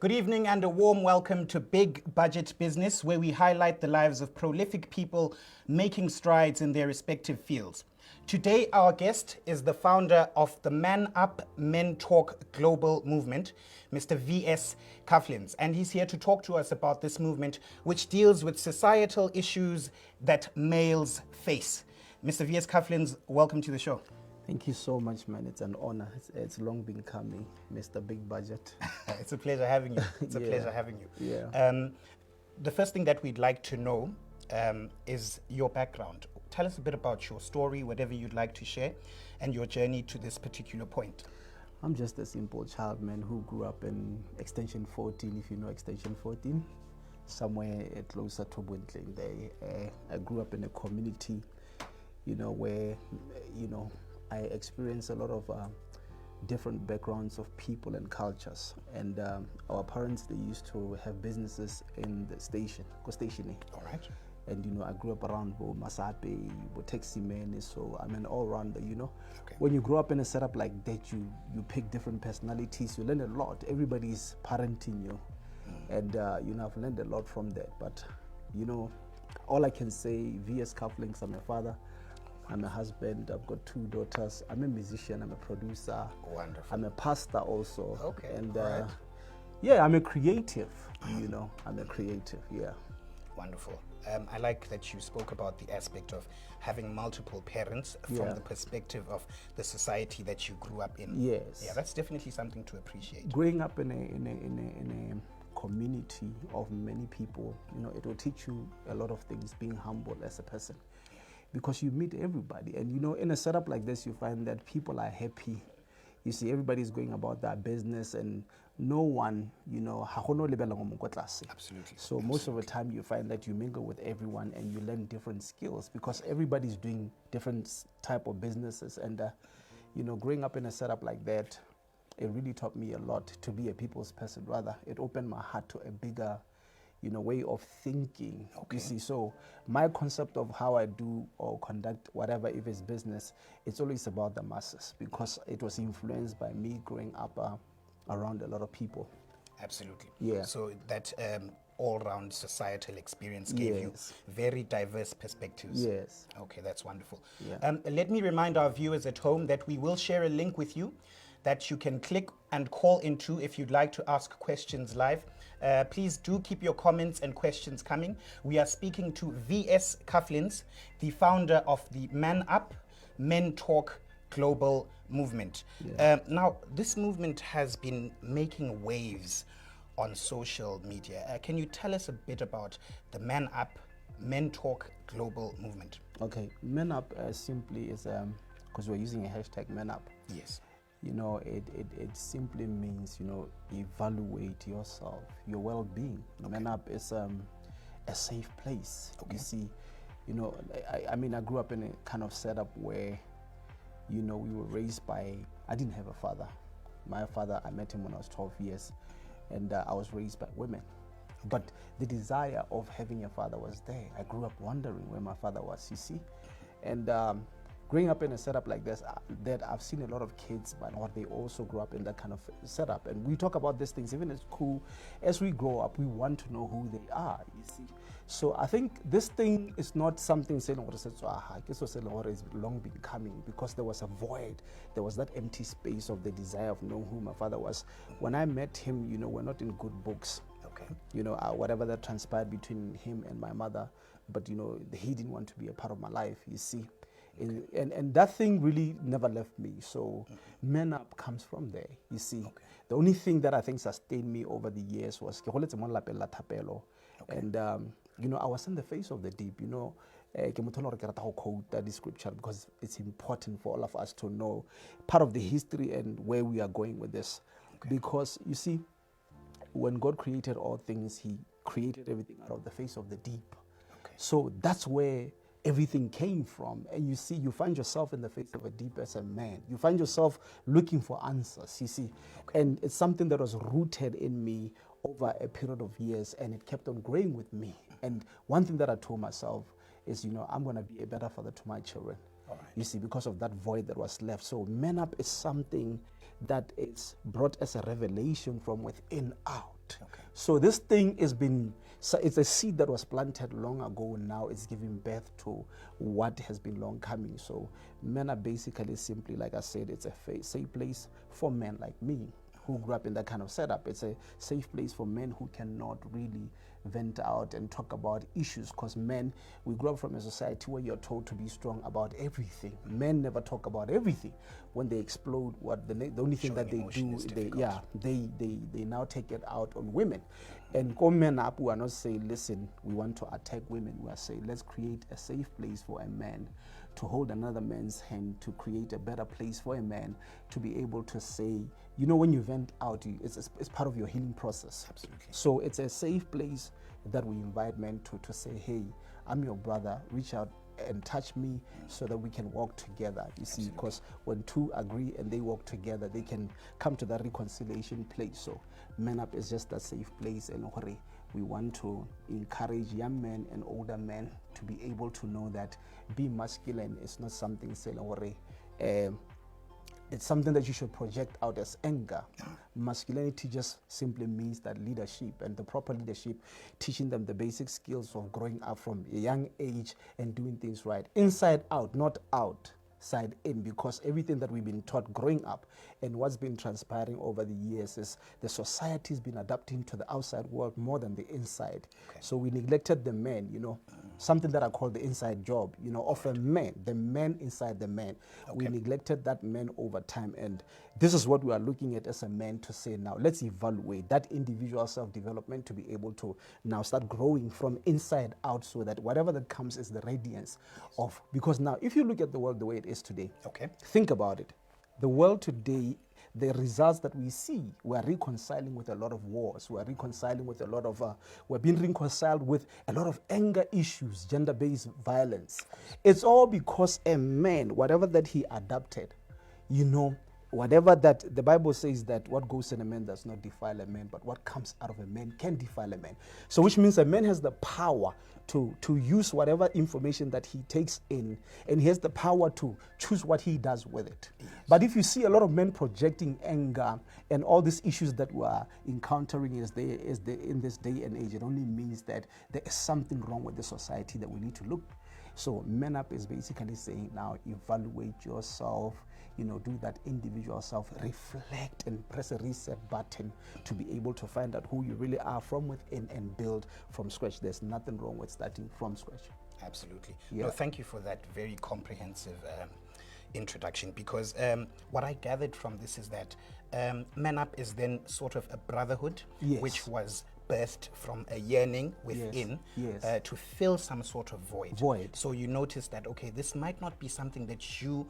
Good evening and a warm welcome to Big Budget Business, where we highlight the lives of prolific people making strides in their respective fields. Today, our guest is the founder of the ManUp Men Talk global movement, Mr. V.S. Cufflins, and he's here to talk to us about this movement, which deals with societal issues that males face. Mr. V.S. Cufflins, welcome to the show. Thank you so much, man. It's an honor. It's long been coming, Mr. Big Budget. It's a pleasure having you. It's a pleasure having you. Yeah. The first thing that we'd like to know is your background. Tell us a bit about your story, whatever you'd like to share, and your journey to this particular point. I'm just a simple child, man, who grew up in Extension 14, if you know Extension 14, somewhere closer to Bundling. I grew up in a community, where, I experienced a lot of different backgrounds of people and cultures. And our parents, they used to have businesses in the station, stationing. All right. And, I grew up around Masape, Taxi Man, so I'm an all-rounder, Okay. When you grow up in a setup like that, you pick different personalities, you learn a lot. Everybody's parenting you. And, I've learned a lot from that. But, all I can say, V.S. Cufflins, I'm a father. I'm a husband. I've got 2 daughters. I'm a musician. I'm a producer. Wonderful. I'm a pastor also. Okay. And right. I'm a creative. I'm a creative. Yeah. Wonderful. I like that you spoke about the aspect of having multiple parents from the perspective of the society that you grew up in. Yes. Yeah, that's definitely something to appreciate. Growing up in a community of many people, it will teach you a lot of things. Being humble as a person. Because you meet everybody, and in a setup like this, you find that people are happy. You see, everybody's going about their business, and no one, Absolutely. So most of the time, you find that you mingle with everyone, and you learn different skills because everybody's doing different type of businesses. And growing up in a setup like that, it really taught me a lot to be a people's person. Rather, it opened my heart to a bigger way of thinking. Okay. You see, so my concept of how I do or conduct whatever, if it's business, it's always about the masses because it was influenced by me growing up around a lot of people. Absolutely. Yeah. So that all-round societal experience gave you very diverse perspectives. Yes. Okay, that's wonderful. Yeah. Let me remind our viewers at home that we will share a link with you that you can click and call into if you'd like to ask questions live. Please do keep your comments and questions coming. We are speaking to V.S. Cufflins, the founder of the ManUp Men Talk global movement. Yeah. Now, this movement has been making waves on social media. Can you tell us a bit about the ManUp Men Talk global movement? Okay, ManUp simply is, because we're using a hashtag ManUp. Yes. It simply means, evaluate yourself, your well-being. Okay. ManUp is a safe place. Okay. You see, I grew up in a kind of setup where, we were raised by, I didn't have a father. My father, I met him when I was 12 years, and I was raised by women. But the desire of having a father was there. I grew up wondering where my father was, you see. And growing up in a setup like this, that I've seen a lot of kids, but they also grew up in that kind of setup. And we talk about these things, even at school. As we grow up, we want to know who they are, you see. So I think this thing is not something saying what is long been coming, because there was a void. There was that empty space of the desire of knowing who my father was. When I met him, we're not in good books. Okay. Whatever that transpired between him and my mother, but he didn't want to be a part of my life, you see. Okay. And that thing really never left me. So ManUp comes from there, you see. Okay. The only thing that I think sustained me over the years was and I was in the face of the deep, quote that scripture because it's important for all of us to know part of the history and where we are going with this. Okay. Because you see, when God created all things, he created everything out of the face of the deep. Okay. So that's where everything came from. And you see, you find yourself in the face of a deep as a man. You find yourself looking for answers, you see. Okay. And it's something that was rooted in me over a period of years, and it kept on growing with me. And one thing that I told myself is, I'm going to be a better father to my children. All right. You see, because of that void that was left. So ManUp is something that is brought as a revelation from within out. impact. Okay. So this thing has been, so it's a seed that was planted long ago. Now it's giving birth to what has been long coming. So men are basically simply, like I said, it's a safe place for men like me who grew up in that kind of setup. It's a safe place for men who cannot really vent out and talk about issues, because men, we grew up from a society where you're told to be strong about everything. Men never talk about everything. When they explode, what the only thing that they do, they now take it out on women. And come ManUp, we are not saying, listen, we want to attack women. We are saying, let's create a safe place for a man to hold another man's hand, to create a better place for a man to be able to say, you know, when you vent out, it's part of your healing process. Absolutely. So it's a safe place that we invite men to say, hey, I'm your brother, reach out and touch me so that we can walk together. You see, because when two agree and they walk together, they can come to that reconciliation place. So ManUp is just a safe place, and we want to encourage young men and older men to be able to know that being masculine is not something it's something that you should project out as anger. Masculinity just simply means that leadership, and the proper leadership, teaching them the basic skills of growing up from a young age and doing things right. Inside out, not outside in, because everything that we've been taught growing up and what's been transpiring over the years is the society's been adapting to the outside world more than the inside. Okay. So we neglected the men, you know, something that I call the inside job, you know, of a man, the man inside the man. Okay. We neglected that man over time, and this is what we are looking at as a man to say, now let's evaluate that individual self-development to be able to now start growing from inside out, so that whatever that comes is the radiance of, because now if you look at the world the way it is today, okay, think about it. The world today, the results that we see, we are reconciling with a lot of wars. We are reconciling with a lot of, we're being reconciled with a lot of anger issues, gender-based violence. It's all because a man, whatever that he adapted, you know, whatever that the Bible says that what goes in a man does not defile a man, but what comes out of a man can defile a man. So which means a man has the power to use whatever information that he takes in, and he has the power to choose what he does with it. Yes. But if you see a lot of men projecting anger and all these issues that we are encountering in this day and age, it only means that there is something wrong with the society that we need to look. So ManUp is basically saying, now evaluate yourself, you know, do that individual self-reflect and press a reset button to be able to find out who you really are from within and build from scratch. There's nothing wrong with starting from scratch. Absolutely. Yeah. No, thank you for that very comprehensive introduction, because what I gathered from this is that ManUp is then sort of a brotherhood, yes, which was birthed from a yearning within, yes, yes, to fill some sort of void. So you notice that, okay, this might not be something that you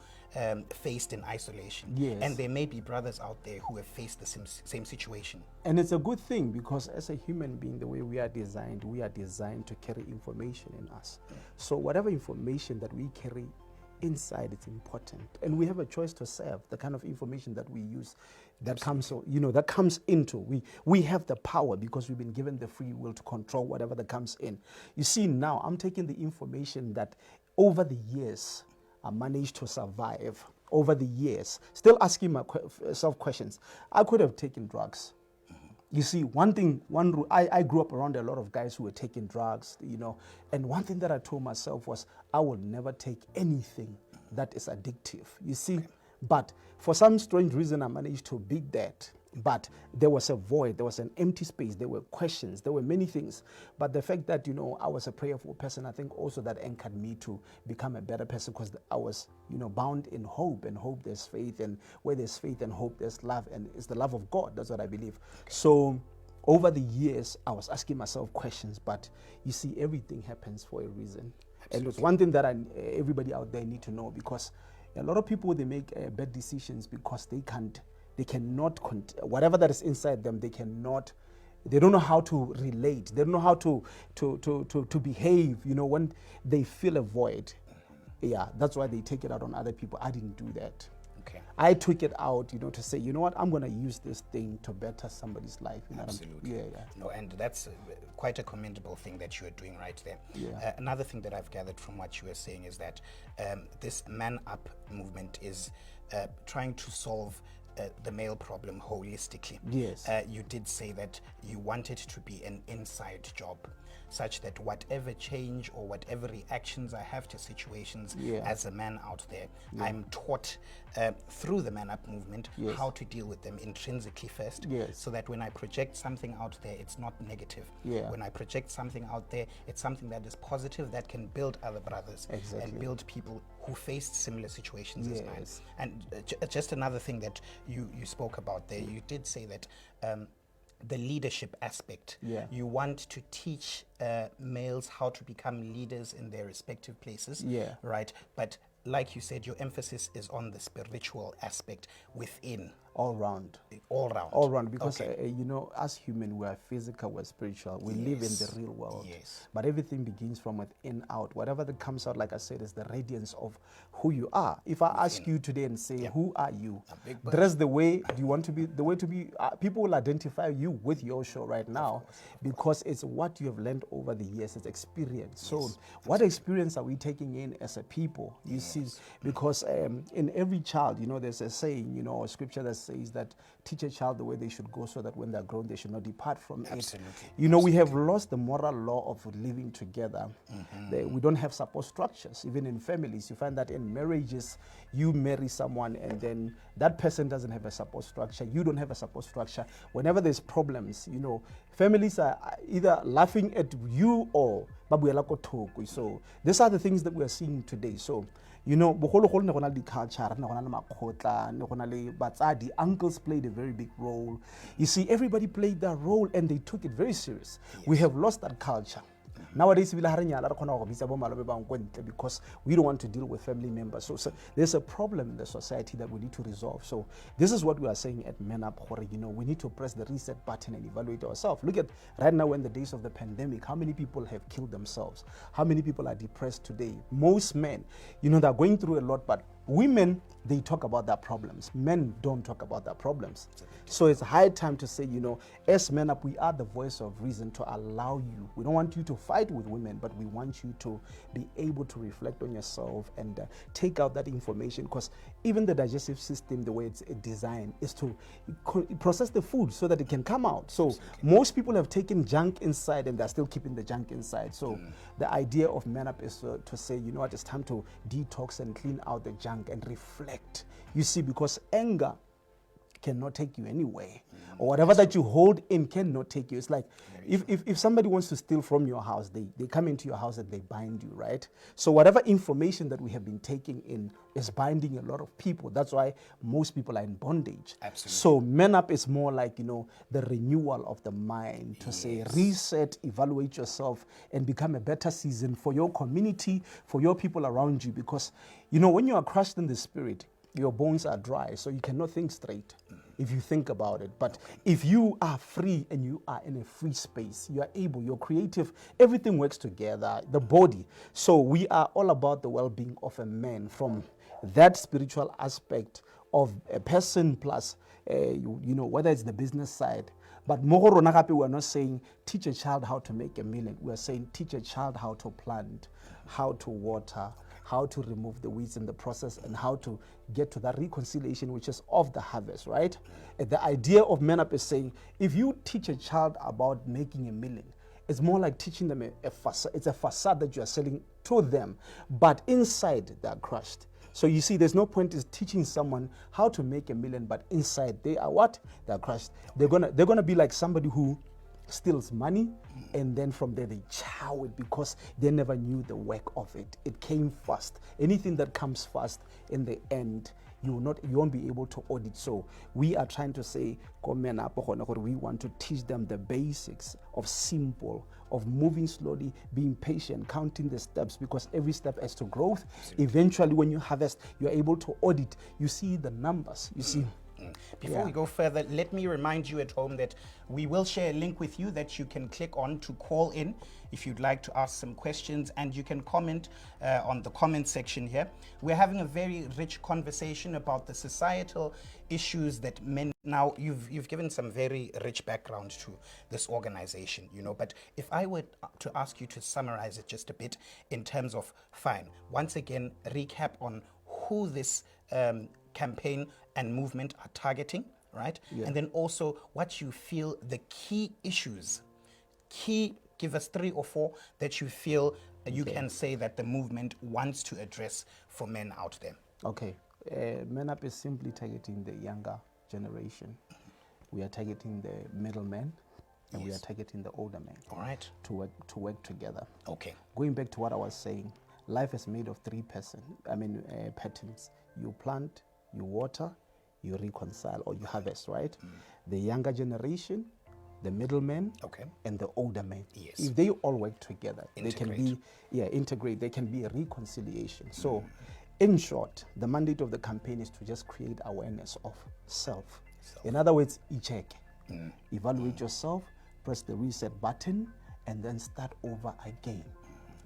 faced in isolation. Yes. And there may be brothers out there who have faced the same situation. And it's a good thing, because as a human being, the way we are designed to carry information in us. So whatever information that we carry inside, it's important, and we have a choice to serve the kind of information that we use, that comes, you know, that comes into. We have the power, because we've been given the free will to control whatever that comes in. You see, now I'm taking the information that over the years I managed to survive. Over the years, still asking myself questions. I could have taken drugs. You see, I grew up around a lot of guys who were taking drugs, you know, and one thing that I told myself was, I will never take anything that is addictive, you see. But for some strange reason, I managed to beat that. But there was a void, there was an empty space, there were questions, there were many things. But the fact that, you know, I was a prayerful person, I think also that anchored me to become a better person, because I was, you know, bound in hope, and hope there's faith, and where there's faith and hope there's love, and it's the love of God. That's what I believe. So over the years, I was asking myself questions, but you see, everything happens for a reason. Absolutely. And it's one thing that everybody out there need to know, because a lot of people, they make bad decisions because they cannot, whatever that is inside them, they don't know how to relate. They don't know how to behave, you know, when they feel a void. Yeah, that's why they take it out on other people. I didn't do that. Okay. I took it out, you know, to say, you know what, I'm going to use this thing to better somebody's life. You know. Absolutely. Yeah. No, and that's quite a commendable thing that you are doing right there. Yeah. Another thing that I've gathered from what you were saying is that this ManUp movement is trying to solve the male problem holistically. Yes. You did say that you want it to be an inside job, such that whatever change or whatever reactions I have to situations as a man out there, I'm taught through the ManUp movement how to deal with them intrinsically first, so that when I project something out there, it's not negative. When I project something out there, it's something that is positive, that can build other brothers and build people who faced similar situations as mine. And just another thing that you spoke about there, you did say that the leadership aspect. You want to teach males how to become leaders in their respective places, right? But like you said, your emphasis is on the spiritual aspect within. All round, because you know, as human, we're physical, we're spiritual, we live in the real world, but everything begins from within out. Whatever that comes out, like I said, is the radiance of who you are. If I ask you today and say, who are you, dress the way, do you want to be the way to be? People will identify you with your show right now, because it's what you have learned over the years, it's experience. So what experience are we taking in as a people? You see, because in every child, you know, there's a saying, you know, a scripture that says that teach a child the way they should go, so that when they're grown they should not depart from it. You know, we have lost the moral law of living together. We don't have support structures. Even in families, you find that in marriages, you marry someone and then that person doesn't have a support structure, you don't have a support structure. Whenever there's problems, you know, families are either laughing at you or so these are the things that we are seeing today. So you know, uncles played a very big role. You see, everybody played their role and they took it very serious. We have lost that culture. Nowadays, because we don't want to deal with family members. So there's a problem in the society that we need to resolve. So this is what we are saying at ManUp. You know, we need to press the reset button and evaluate ourselves. Look at right now, in the days of the pandemic, how many people have killed themselves? How many people are depressed today? Most men, you know, they're going through a lot, but women, they talk about their problems. Men don't talk about their problems. So it's high time to say, you know, as ManUp, we are the voice of reason to allow you. We don't want you to fight with women, but we want you to be able to reflect on yourself and take out that information, because even the digestive system, the way it's designed, is to process the food so that it can come out. So most people have taken junk inside and they're still keeping the junk inside. So the idea of ManUp is to say, you know what, it's time to detox and clean out the junk and reflect. You see, because anger cannot take you anywhere, or whatever that you hold in cannot take you. It's like if somebody wants to steal from your house, they come into your house and they bind you, right? So whatever information that we have been taking in is binding a lot of people. That's why most people are in bondage. So ManUp is more like, you know, the renewal of the mind, to say reset, evaluate yourself, and become a better citizen for your community, for your people around you. Because, you know, when you are crushed in the spirit, your bones are dry, so you cannot think straight if you think about it. But if you are free and you are in a free space, you are able, you're creative, everything works together, the body. So we are all about the well-being of a man from that spiritual aspect of a person plus, you know, whether it's the business side. But we're not saying teach a child how to make a million. We're saying teach a child how to plant, how to water, how to remove the weeds in the process, and how to get to that reconciliation, which is of the harvest, right? And the idea of ManUp is saying, if you teach a child about making a million, it's more like teaching them a facade. It's a facade that you are selling to them, but inside they're crushed. So you see, there's no point in teaching someone how to make a million, but inside they are what? They're crushed. They're gonna be like somebody who steals money, and then from there they chow it because they never knew the work of it. It came fast. Anything that comes fast, in the end, you won't be able to audit. So we are trying to say, we want to teach them the basics of simple, of moving slowly, being patient, counting the steps, because every step adds to growth. Eventually, when you harvest, you're able to audit. You see the numbers. You see. Before we go further, let me remind you at home that we will share a link with you that you can click on to call in if you'd like to ask some questions, and you can comment on the comment section here. We're having a very rich conversation about the societal issues that men. Now, you've given some very rich background to this organization, you know, but if I were to ask you to summarize it just a bit in terms of, fine, once again, recap on who this campaign and movement are targeting, right? Yeah. And then also what you feel the key issues, give us 3 or 4 that you feel you can say that the movement wants to address for men out there. Okay. ManUp is simply targeting the younger generation. We are targeting the middlemen, and we are targeting the older men. All right. To work together. Okay. Going back to what I was saying, life is made of 3 patterns. You plant, you water, you reconcile, or you harvest, right? The younger generation, the middlemen, and the older men. Yes. If they all work together, Integrate. they can be integrate. They can be a reconciliation. So, in short, the mandate of the campaign is to just create awareness of self. In other words, check, evaluate yourself, press the reset button, and then start over again.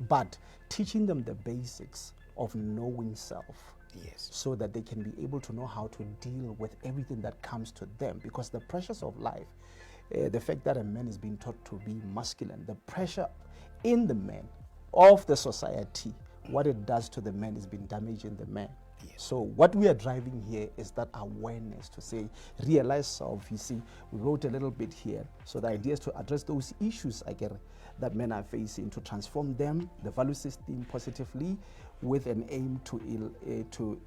But teaching them the basics of knowing self. Yes. So that they can be able to know how to deal with everything that comes to them. Because the pressures of life, the fact that a man is being taught to be masculine, the pressure in the man of the society, what it does to the man is been damaging the man. Yes. So what we are driving here is that awareness to say, realize self. You see, we wrote a little bit here. So the idea is to address those issues that men are facing, to transform them, the value system positively, with an aim to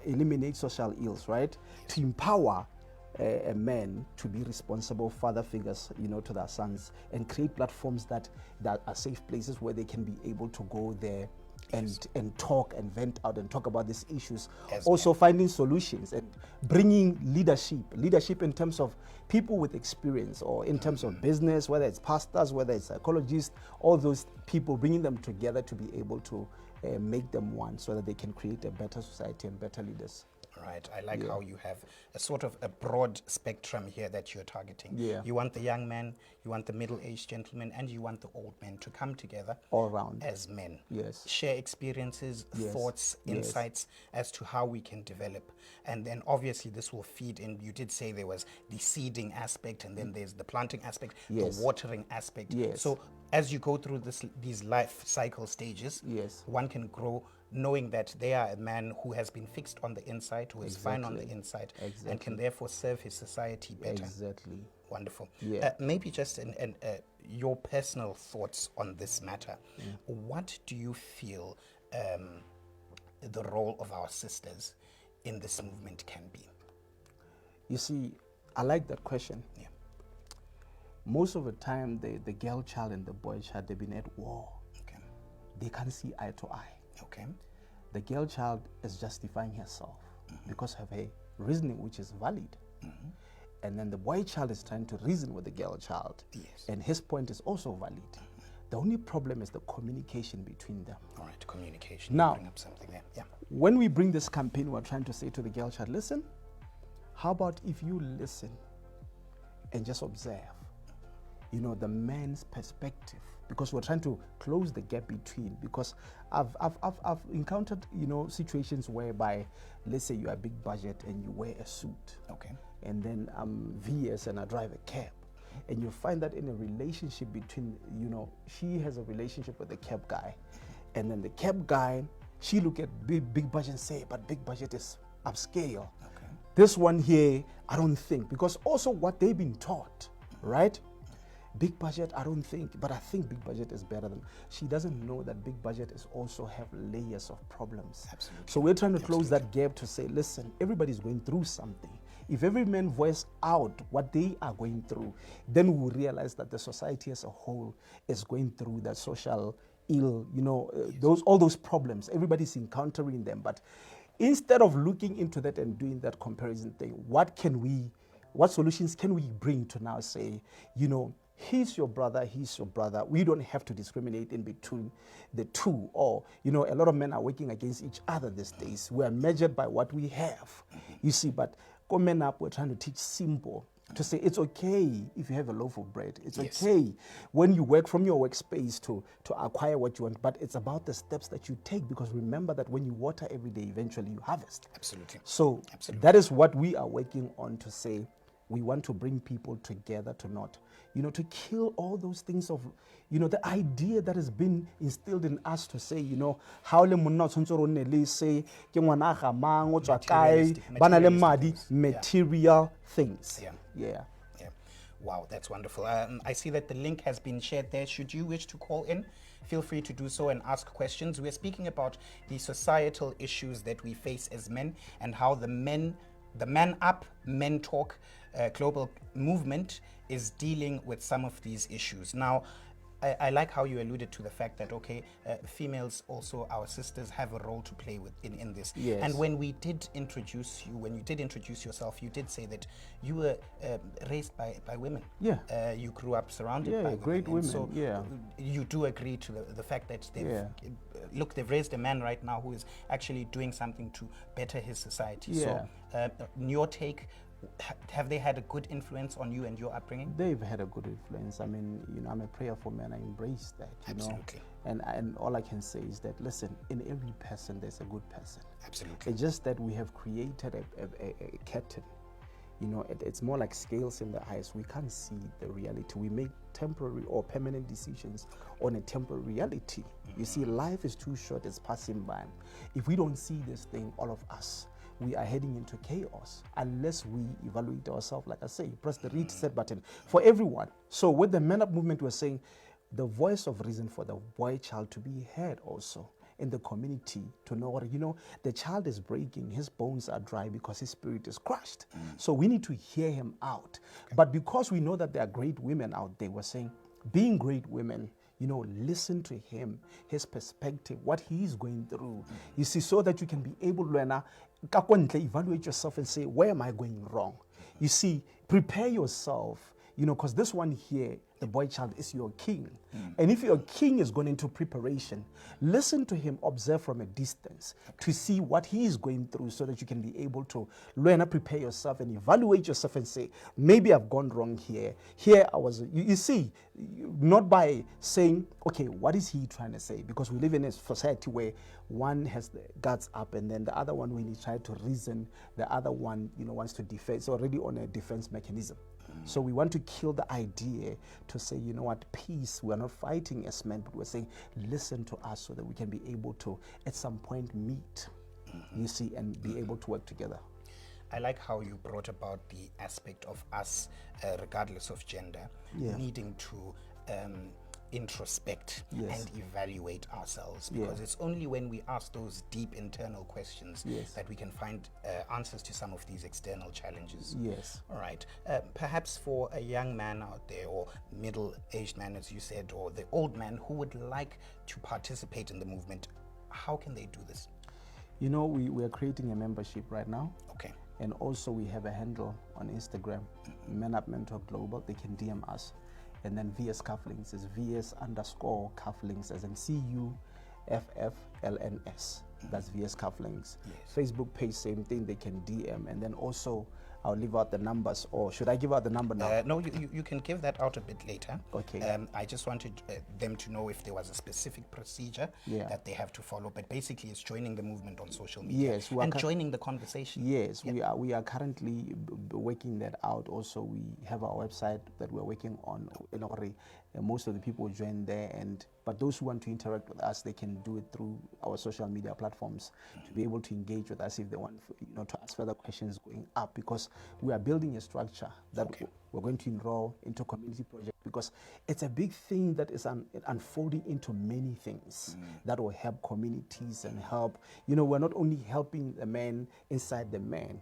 eliminate social ills, right? To empower a man to be responsible father figures, to their sons, and create platforms that are safe places where they can be able to go there and talk and vent out and talk about these issues. Also finding solutions and bringing leadership in terms of people with experience, or in terms of business, whether it's pastors, whether it's psychologists, all those people, bringing them together to be able to make them one, so that they can create a better society and better leaders. Right. I like how you have a sort of a broad spectrum here that you're targeting. Yeah. You want the young man, you want the middle-aged gentleman, and you want the old men to come together all around as men. Yes. Share experiences, thoughts, insights as to how we can develop. And then obviously this will feed in. You did say there was the seeding aspect, and then there's the planting aspect, the watering aspect. Yes. So as you go through these life cycle stages, one can grow knowing that they are a man who has been fixed on the inside, who is fine on the inside, and can therefore serve his society better. Exactly. Wonderful. Yeah. Maybe just your personal thoughts on this matter. What do you feel the role of our sisters in this movement can be? You see, I like that question. Yeah. Most of the time, the girl child and the boy child, they've been at war. Okay. They can't see eye to eye. Okay. The girl child is justifying herself because of her reasoning, which is valid. And then the boy child is trying to reason with the girl child. Yes. And his point is also valid. The only problem is the communication between them. All right, communication. Now, bring up something there. Yeah. When we bring this campaign, we're trying to say to the girl child, listen, how about if you listen and just observe, the man's perspective, because we're trying to close the gap between, because I've encountered, situations whereby, let's say you are big budget and you wear a suit. Okay. And then I'm VS and I drive a cab. And you find that in a relationship between, she has a relationship with the cab guy. And then the cab guy, she look at big budget and say, but big budget is upscale. Okay. This one here, I don't think, because also what they've been taught, right? Big budget, I don't think, but I think big budget is better than. She doesn't know that big budget is also have layers of problems. Absolutely. So we're trying to close that gap to say, listen, everybody's going through something. If every man voice out what they are going through, then we'll realize that the society as a whole is going through that social ill, all those problems. Everybody's encountering them. But instead of looking into that and doing that comparison thing, what solutions can we bring to now say, he's your brother, we don't have to discriminate in between the two. Or, a lot of men are working against each other these days. We are measured by what we have. You see, but coming up, we're trying to teach simple, to say it's okay if you have a loaf of bread. It's okay when you work from your workspace to acquire what you want, but it's about the steps that you take, because remember that when you water every day, eventually you harvest. Absolutely. So that is what we are working on, to say We want to bring people together to not, to kill all those things of, the idea that has been instilled in us to say, how le monna o tshwantse o nne le se ke ngwana a ga mang o tswa kae ba na le madi, material things. Yeah. Wow, that's wonderful. I see that the link has been shared there. Should you wish to call in, feel free to do so and ask questions. We're speaking about the societal issues that we face as men and how the ManUp, Men Talk global movement is dealing with some of these issues. Now, I like how you alluded to the fact that, females also, our sisters, have a role to play with in this. Yes. And when you did introduce yourself, you did say that you were raised by women. Yeah. You grew up surrounded by great women. women. So you do agree to the fact that they've raised a man right now who is actually doing something to better his society. Yeah. So in your take, have they had a good influence on you and your upbringing? They've had a good influence. I mean, I'm a prayerful man. I embrace that. Absolutely. And all I can say is that, listen, in every person there's a good person. Absolutely. It's just that we have created a curtain. It's more like scales in the eyes. We can't see the reality. We make temporary or permanent decisions on a temporary reality. You see, life is too short. It's passing by. If we don't see this thing, all of us, we are heading into chaos unless we evaluate ourselves. Like I say, press the reset button for everyone. So with the ManUp movement, we're saying the voice of reason for the boy child to be heard also in the community, to know what, the child is breaking, his bones are dry because his spirit is crushed. So we need to hear him out. But because we know that there are great women out there, we're saying, being great women, listen to him, his perspective, what he's going through. You see, so that you can be able to evaluate yourself and say, where am I going wrong? You see, prepare yourself, because this one here, the boy child, is your king. And if your king is going into preparation, listen to him, observe from a distance to see what he is going through, so that you can be able to learn and prepare yourself and evaluate yourself and say, maybe I've gone wrong here. Here I was, you see, not by saying, okay, what is he trying to say? Because we live in a society where one has the guards up, and then the other one, when he tried to reason, the other one, wants to defend. It's already on a defense mechanism. So we want to kill the idea to say, peace, we're not fighting as men, but we're saying, listen to us so that we can be able to, at some point, meet, you see, and be able to work together. I like how you brought about the aspect of us, regardless of gender, needing to introspect and evaluate ourselves, because it's only when we ask those deep internal questions that we can find answers to some of these external challenges. All right. Perhaps for a young man out there, or middle-aged man, as you said, or the old man who would like to participate in the movement, how can they do this? We are creating a membership right now. Okay. And also we have a handle on Instagram, ManUp Men Talk Global. They can DM us. And then VS Cufflins is VS_Cufflins, as in CUFFLNS. That's VS Cufflins. Facebook page, same thing, they can DM. And then also, I'll leave out the numbers, or should I give out the number now? No, you can give that out a bit later. Okay. I just wanted them to know if there was a specific procedure that they have to follow, but basically it's joining the movement on social media and joining the conversation. Yes, we are currently working that out. Also, we have our website that we're working on. Most of the people join there, but those who want to interact with us, they can do it through our social media platforms to be able to engage with us if they want, to ask further questions going up, because we are building a structure that we're going to enroll into community projects, because it's a big thing that is unfolding into many things that will help communities and help, we're not only helping the men inside the men,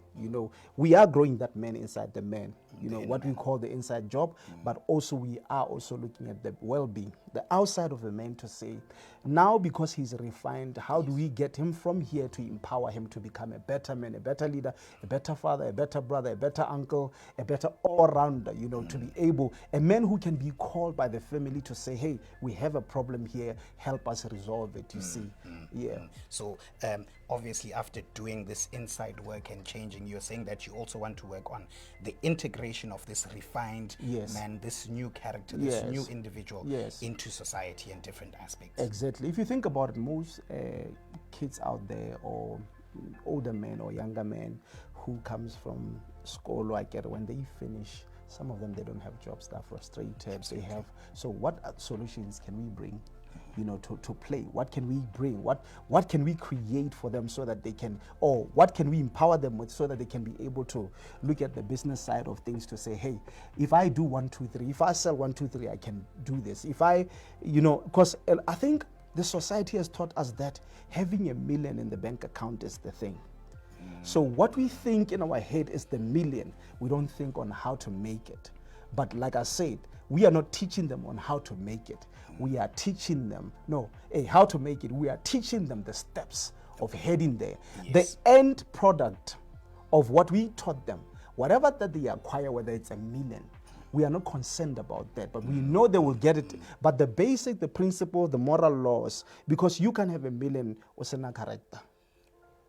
we are growing that man inside the man, what we call the inside job, but also we are also looking at the well-being, the outside of the man, to say, now because he's refined, how do we get him from here to empower him to become a better man, a better leader, a better father, a better brother, a better uncle, a better all-rounder, to be able, a man who can be called by the family to say, hey, we have a problem here, help us resolve it, you see. So obviously, after doing this inside work and changing, you're saying that you also want to work on the integration of this refined man, this new character, this new individual into society and different aspects. Exactly. If you think about it, most kids out there, or older men or younger men who comes from school, I get when they finish, some of them, they don't have jobs, they're frustrated. Absolutely. They have, so what solutions can we bring, you know, to play? What can we bring? What can we create for them so that they can, or what can we empower them with so that they can be able to look at the business side of things to say, hey, if I do 1, 2, 3, if I sell 1, 2, 3, I can do this. If I, you know, because I think the society has taught us that having $1 million in the bank account is the thing. So what we think in our head is the million. We don't think on how to make it. But like I said, we are not teaching them on how to make it. We are teaching them, how to make it. We are teaching them the steps of heading there. Yes. The end product of what we taught them, whatever that they acquire, whether it's $1 million, we are not concerned about that, but we know they will get it. But the basic, the principle, the moral laws, because you can have $1 million with no character.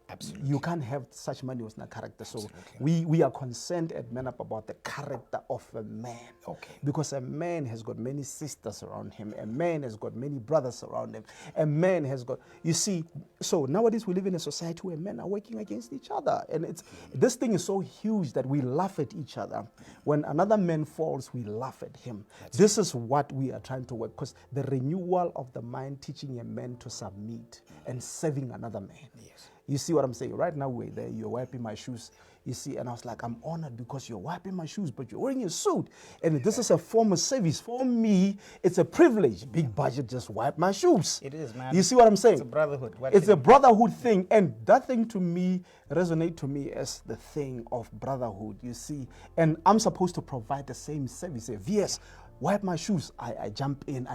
Absolutely. You can't have such money with no character. So we are concerned at ManUp about the character of a man. Okay. Because a man has got many sisters around him. A man has got many brothers around him. A man has got, you see, so nowadays we live in a society where men are working against each other. And this thing is so huge that we laugh at each other. When another man falls, we laugh at him. This is what we are trying to work, because the renewal of the mind, teaching a man to submit and serving another man. Yes. You see what I'm saying? Right now, we're there, you're wiping my shoes. You see, and I was like, I'm honored because you're wiping my shoes, but you're wearing a suit. And this is a form of service. For me, it's a privilege. Big budget, just wipe my shoes. It is, man. You see what I'm saying? It's a brotherhood. It's a brotherhood thing. And that thing to me, resonate to me as the thing of brotherhood, you see. And I'm supposed to provide the same service. Yes, wipe my shoes, I jump in.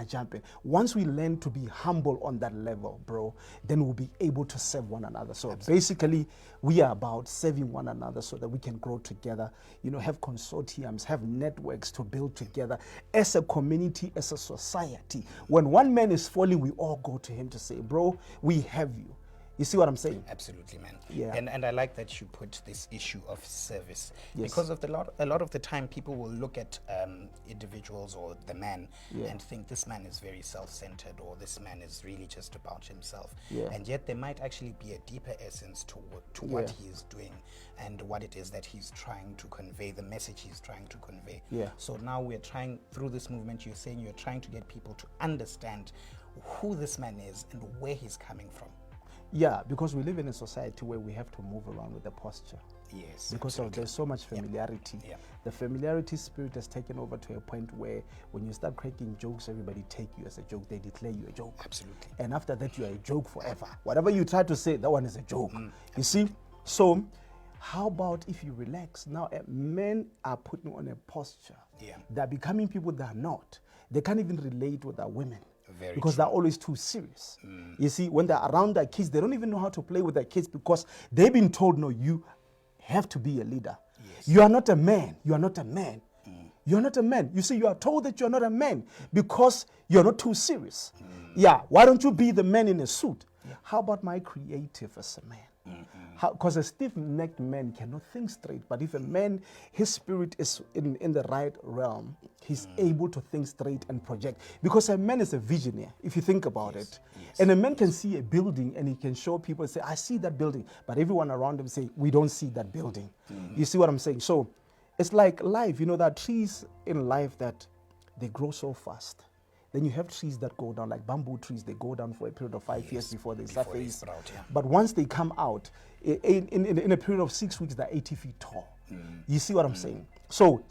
Once we learn to be humble on that level, bro, then we'll be able to serve one another. So basically, we are about serving one another so that we can grow together, you know, have consortiums, have networks to build together as a community, as a society. When one man is falling, we all go to him to say, bro, we have you. You see what I'm saying? Absolutely, man. Yeah. And I like that you put this issue of service. Yes. Because of a lot of the time, people will look at individuals or the man and think this man is very self-centered, or this man is really just about himself. Yeah. And yet there might actually be a deeper essence to what he is doing and what it is that he's trying to convey, the message he's trying to convey. Yeah. So now we're trying, through this movement, you're saying you're trying to get people to understand who this man is and where he's coming from. Yeah, because we live in a society where we have to move around with the posture. Yes. Because there's so much familiarity. Yeah. The familiarity spirit has taken over to a point where when you start cracking jokes, everybody take you as a joke. They declare you a joke. Absolutely. And after that, you are a joke forever. Whatever you try to say, that one is a joke. You see? So how about if you relax? Now, men are putting on a posture. Yeah. They're becoming people that are not. They can't even relate with their women. Because they're always too serious. You see, when they're around their kids, they don't even know how to play with their kids because they've been told, no, you have to be a leader. Yes. You are not a man. You are not a man. You're not a man. You see, you are told that you're not a man because you're not too serious. Yeah, why don't you be the man in a suit? Yeah. How about my creative as a man? Because a stiff-necked man cannot think straight. But if a man, his spirit is in the right realm, he's able to think straight and project. Because a man is a visionary, if you think about it. Yes. And a man can see a building and he can show people and say, I see that building. But everyone around him say, we don't see that building. You see what I'm saying? So it's like life. You know, there are trees in life that they grow so fast. Then you have trees that go down, like bamboo trees. They go down for a period of 5 years before they surface. But once they come out, in a period of 6 weeks, they're 80 feet tall. You see what I'm saying? So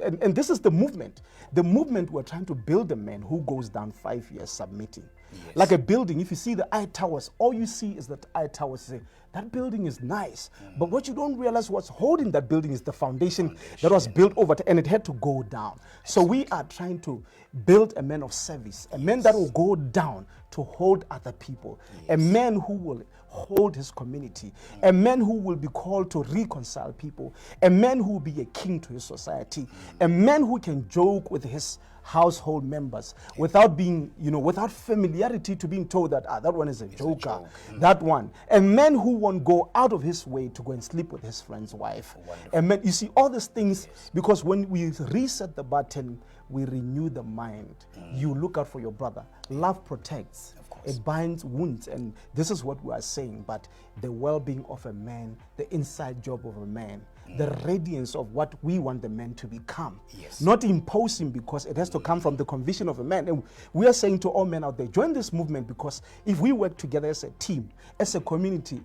and this is the movement. The movement, we're trying to build a man who goes down 5 years submitting. Yes. Like a building, if you see the eye towers, all you see is that eye towers. Say, that building is nice. But what you don't realize, what's holding that building is the foundation that was built over and it had to go down. So we are trying to build a man of service, a man that will go down to hold other people, a man who will hold his community, a man who will be called to reconcile people, a man who will be a king to his society, a man who can joke with his household members without being, without familiarity to being told that that one is a joker, that one. A man who won't go out of his way to go and sleep with his friend's wife. A man, you see, all these things, because when we reset the button, we renew the mind. You look out for your brother. Love protects. It binds wounds, and this is what we are saying. But the well-being of a man, the inside job of a man, the radiance of what we want the men to become. Yes. Not imposing, because it has to come from the conviction of a man. And we are saying to all men out there, join this movement, because if we work together as a team, as a community,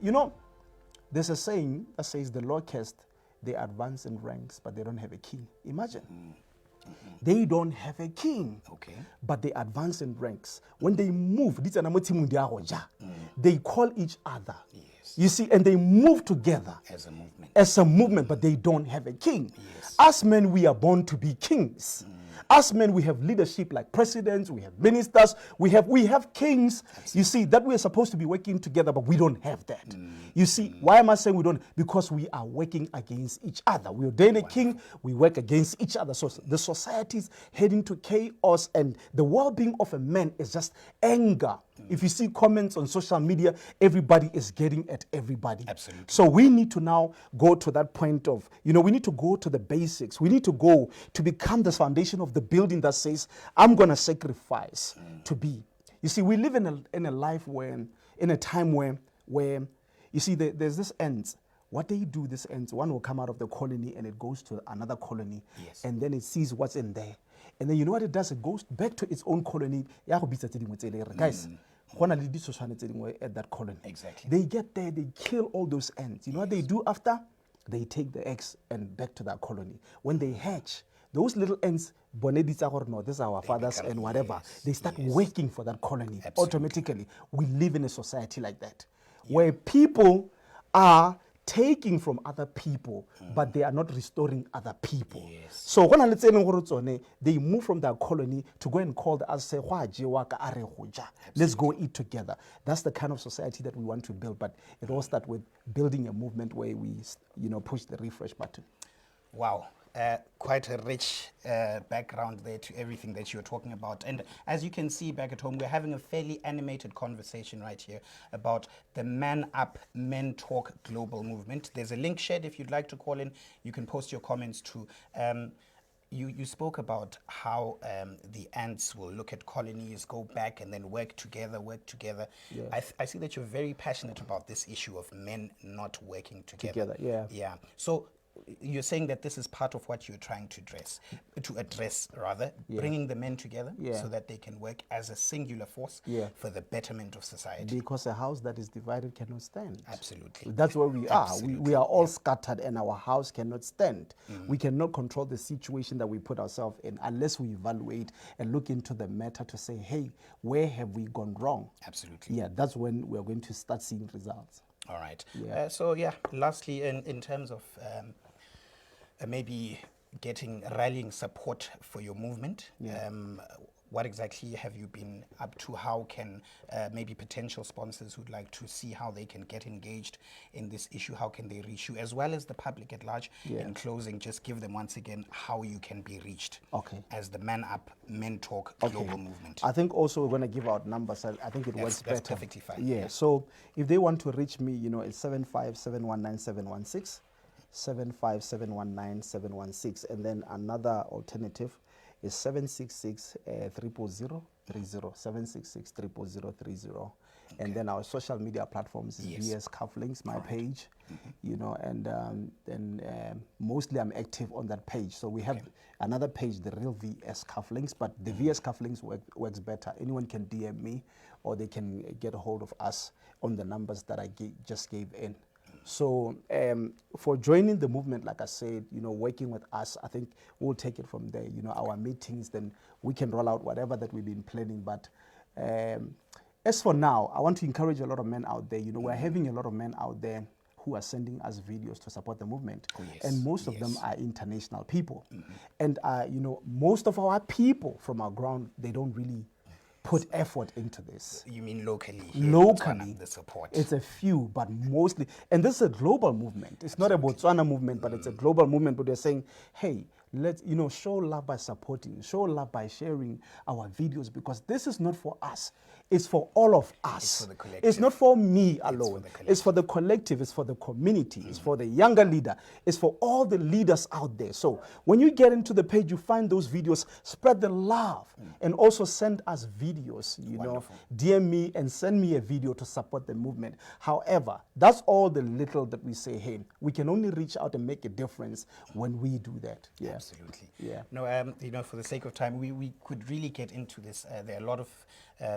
there's a saying that says the lowest, they advance in ranks, but they don't have a king. Imagine. They don't have a king, Okay. but they advance in ranks. When they move, they call each other. Yes. You see, and they move together As a movement. as a movement, but they don't have a king. Yes. As men, we are born to be kings. As men, we have leadership like presidents, we have ministers, we have kings. You see, that we are supposed to be working together, but we don't have that. You see, why am I saying we don't? Because we are working against each other. We ordain a king, we work against each other. So the society is heading to chaos, and the well-being of a man is just anger. If you see comments on social media, everybody is getting at everybody. Absolutely. So we need to now go to that point of, we need to go to the basics. We need to go to become the foundation of the building that says, I'm going to sacrifice to be. You see, we live in a life in a time where you see, there's this ants. What they do, this ants, one will come out of the colony and it goes to another colony. Yes. And then it sees what's in there. And then you know what it does? It goes back to its own colony. Guys, at that colony. Exactly. They get there, they kill all those ants. You know what they do after? They take the eggs and back to that colony. When they hatch, those little ants, this is our fathers and whatever, they start working for that colony. Absolutely. Automatically. We live in a society like that, where people are taking from other people, but they are not restoring other people. Yes. So when they move from their colony to go and call the us, say, let's go eat together. That's the kind of society that we want to build, but it all starts with building a movement where we push the refresh button. Wow. Quite a rich background there to everything that you're talking about. And as you can see back at home, we're having a fairly animated conversation right here about the ManUp Men Talk Global Movement. There's a link shared if you'd like to call in. You can post your comments too. You spoke about how the ants will look at colonies, go back and then work together. Yeah. I see that you're very passionate about this issue of men not working together. Yeah. So you're saying that this is part of what you're trying to address, bringing the men together so that they can work as a singular force for the betterment of society. Because a house that is divided cannot stand. Absolutely. That's where we are. We are all scattered and our house cannot stand. We cannot control the situation that we put ourselves in unless we evaluate and look into the matter to say, hey, where have we gone wrong? Absolutely. Yeah, that's when we're going to start seeing results. All right. Yeah. Lastly, in terms of maybe rallying support for your movement, what exactly have you been up to? How can maybe potential sponsors who'd like to see how they can get engaged in this issue, how can they reach you, as well as the public at large? In closing, just give them once again how you can be reached as the ManUp Men Talk Global Movement. I think also we're going to give out numbers. I think it works better. That's perfectly fine. Yeah, so if they want to reach me, it's 75719 75719 and then another alternative is 766 00030 766 00030. And then our social media platforms is VS Cufflins, my page, and mostly I'm active on that page. So we have another page, the real VS Cufflins, but the VS Cufflins works better. Anyone can DM me or they can get a hold of us on the numbers that I just gave in. So for joining the movement, like I said, working with us, I think we'll take it from there. Our meetings, then we can roll out whatever that we've been planning. But as for now, I want to encourage a lot of men out there. We're having a lot of men out there who are sending us videos to support the movement. And most of them are international people. And, most of our people from our ground, they don't really put effort into this. You mean locally? Locally, the support. It's a few, but mostly, and this is a global movement. It's not a Botswana movement, but it's a global movement. But they're saying, hey, let's, show love by supporting, show love by sharing our videos, because this is not for us. It's for all of us. It's for the collective. It's not for me alone. It's for the collective. It's for the community. It's for the younger leader. It's for all the leaders out there. So when you get into the page, you find those videos, spread the love, and also send us videos, Wonderful. DM me and send me a video to support the movement. However, that's all the little that we say, hey, we can only reach out and make a difference when we do that. Yeah. Absolutely. Yeah. No, for the sake of time, we could really get into this. There are a lot of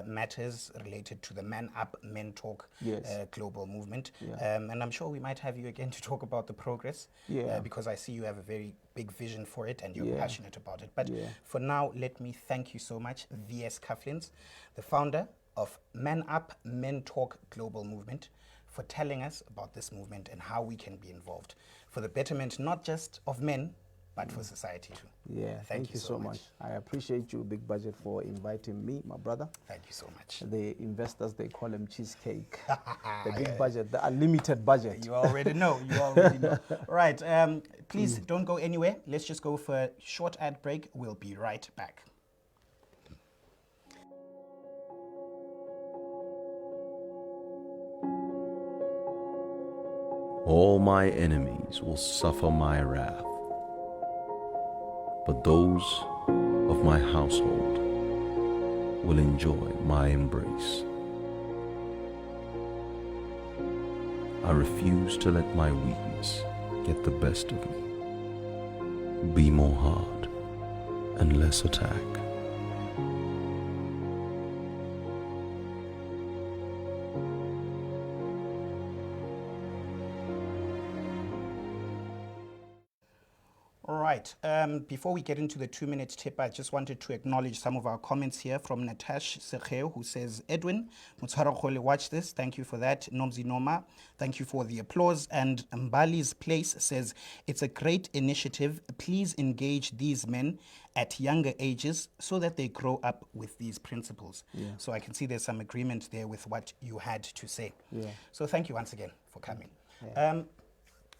matters related to the ManUp, Men Talk Yes. global movement. Yeah. And I'm sure we might have you again to talk about the progress, Yeah. because I see you have a very big vision for it and you're Yeah. passionate about it. But Yeah. for now, let me thank you so much, VS Cufflins, the founder of ManUp, Men Talk global movement, for telling us about this movement and how we can be involved for the betterment not just of men, but for society too. Yeah, thank you so much. I appreciate you, Big Budget, for inviting me, my brother. Thank you so much. The investors, they call him cheesecake. The big budget, the unlimited budget. You already know. You already know. Right. Please don't go anywhere. Let's just go for a short ad break. We'll be right back. All my enemies will suffer my wrath, but those of my household will enjoy my embrace. I refuse to let my weakness get the best of me. Be more hard and less attack. All right. Before we get into the 2-minute tip, I just wanted to acknowledge some of our comments here from Natash Sekheo, who says, Edwin, Mutsarakole, watch this. Thank you for that. Nomzi Noma, thank you for the applause. And Mbali's Place says, it's a great initiative. Please engage these men at younger ages so that they grow up with these principles. Yeah. So I can see there's some agreement there with what you had to say. Yeah. So thank you once again for coming. Yeah.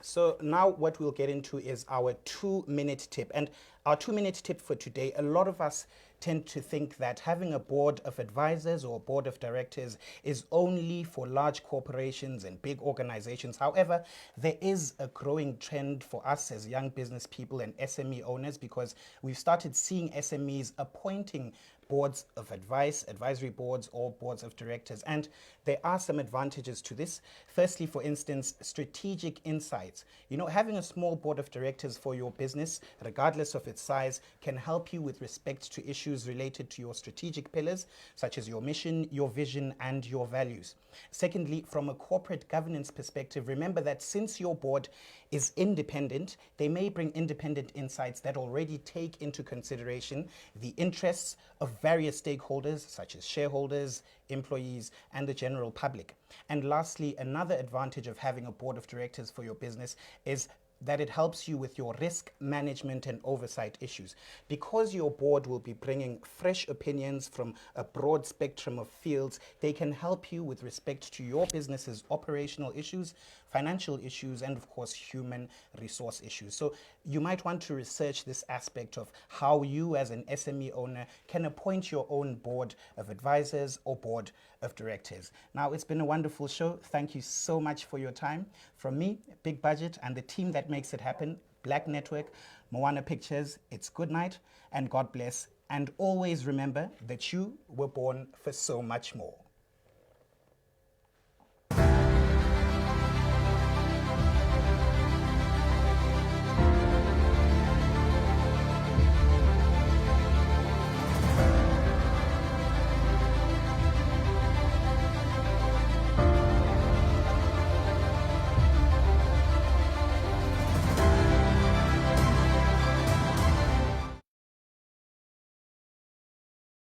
So now what we'll get into is our 2-minute tip. And our 2-minute tip for today, a lot of us tend to think that having a board of advisors or board of directors is only for large corporations and big organizations. However, there is a growing trend for us as young business people and SME owners, because we've started seeing SMEs appointing boards of advisory boards, or boards of directors. And there are some advantages to this. Firstly, for instance, strategic insights. Having a small board of directors for your business, regardless of its size, can help you with respect to issues related to your strategic pillars, such as your mission, your vision, and your values. Secondly, from a corporate governance perspective, remember that since your board is independent, they may bring independent insights that already take into consideration the interests of various stakeholders, such as shareholders, employees, and the general public. And lastly, another advantage of having a board of directors for your business is that it helps you with your risk management and oversight issues. Because your board will be bringing fresh opinions from a broad spectrum of fields, they can help you with respect to your business's operational issues, financial issues, and of course, human resource issues. So you might want to research this aspect of how you as an SME owner can appoint your own board of advisors or board of directors. Now, it's been a wonderful show. Thank you so much for your time. From me, Big Budget, and the team that makes it happen, Black Network, Moana Pictures, it's good night and God bless. And always remember that you were born for so much more.